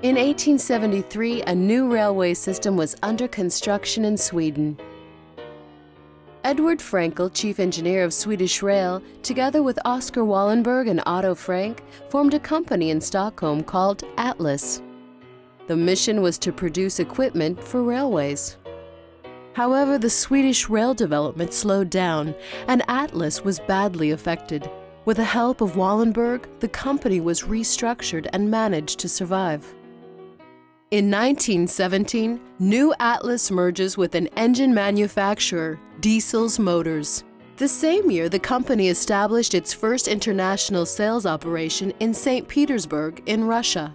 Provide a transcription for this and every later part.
In 1873, a new railway system was under construction in Sweden. Edward Frankel, chief engineer of Swedish Rail, together with Oscar Wallenberg and Otto Frank, formed a company in Stockholm called Atlas. The mission was to produce equipment for railways. However, the Swedish rail development slowed down, and Atlas was badly affected. With the help of Wallenberg, the company was restructured and managed to survive. In 1917, New Atlas merges with an engine manufacturer, Diesel's Motors. The same year, the company established its first international sales operation in St. Petersburg in Russia.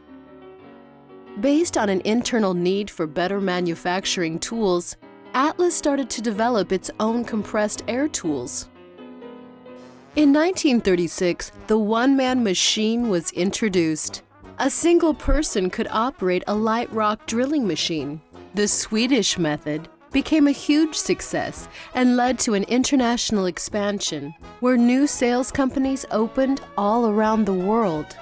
Based on an internal need for better manufacturing tools, Atlas started to develop its own compressed air tools. In 1936, the one-man machine was introduced. A single person could operate a light rock drilling machine. The Swedish method became a huge success and led to an international expansion, where new sales companies opened all around the world.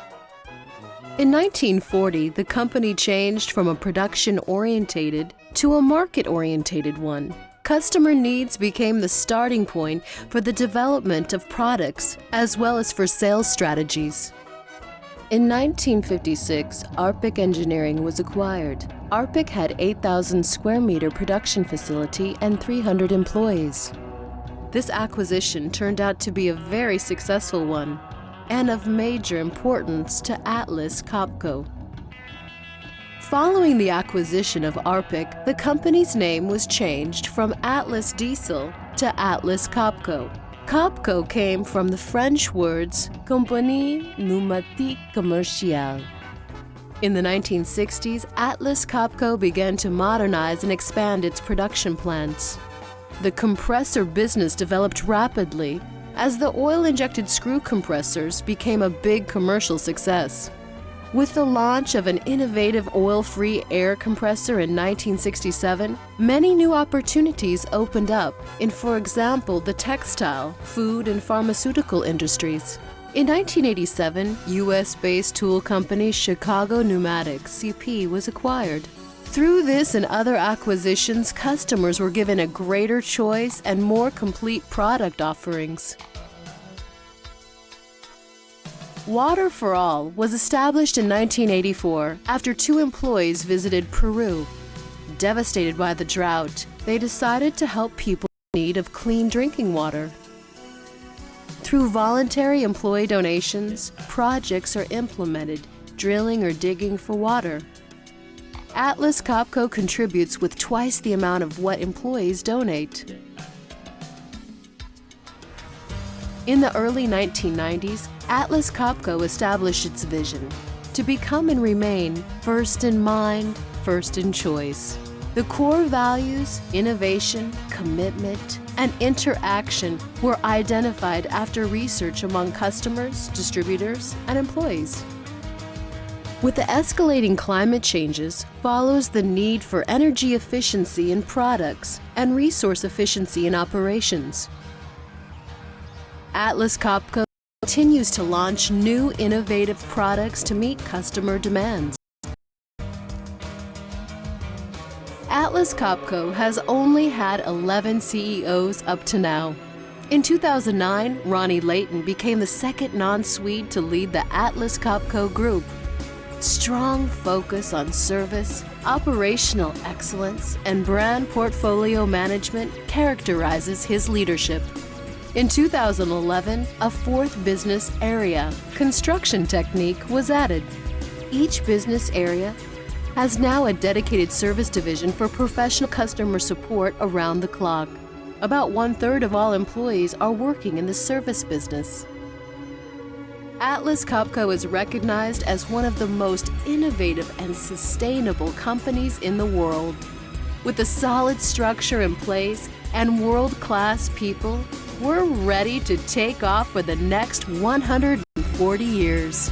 In 1940, the company changed from a production-orientated to a market-orientated one. Customer needs became the starting point for the development of products as well as for sales strategies. In 1956, Arpic Engineering was acquired. Arpic had 8,000 square meter production facility and 300 employees. This acquisition turned out to be a very successful one and of major importance to Atraskopco. Following the acquisition of Arpic, the company's name was changed from Atlas Diesel to Atraskopco. Kopco came from the French words Compagnie Pneumatique Commerciale. In the 1960s, Atraskopco began to modernize and expand its production plants. The compressor business developed rapidly as the oil-injected screw compressors became a big commercial success. With the launch of an innovative oil-free air compressor in 1967, many new opportunities opened up in, for example, the textile, food, and pharmaceutical industries. In 1987, U.S.-based tool company Chicago Pneumatic (CP) was acquired. Through this and other acquisitions, customers were given a greater choice and more complete product offerings. Water for All was established in 1984 after 2 employees visited Peru. Devastated by the drought, they decided to help people in need of clean drinking water. Through voluntary employee donations, projects are implemented, drilling or digging for water. Atraskopco contributes with twice the amount of what employees donate. In the early 1990s, Atraskopco established its vision to become and remain first in mind, first in choice. The core values, innovation, commitment, and interaction were identified after research among customers, distributors, and employees. With the escalating climate changes follows the need for energy efficiency in products and resource efficiency in operations. Atraskopco continues to launch new innovative products to meet customer demands. Atraskopco has only had 11 CEOs up to now. In 2009, Ronnie Layton became the second non-Swede to lead the Atraskopco Group. Strong focus on service, operational excellence, and brand portfolio management characterizes his leadership. In 2011, a 4th business area, construction technique, was added. Each business area has now a dedicated service division for professional customer support around the clock. About 1/3 of all employees are working in the service business. Atraskopco is recognized as one of the most innovative and sustainable companies in the world. With a solid structure in place and world-class people, we're ready to take off for the next 140 years.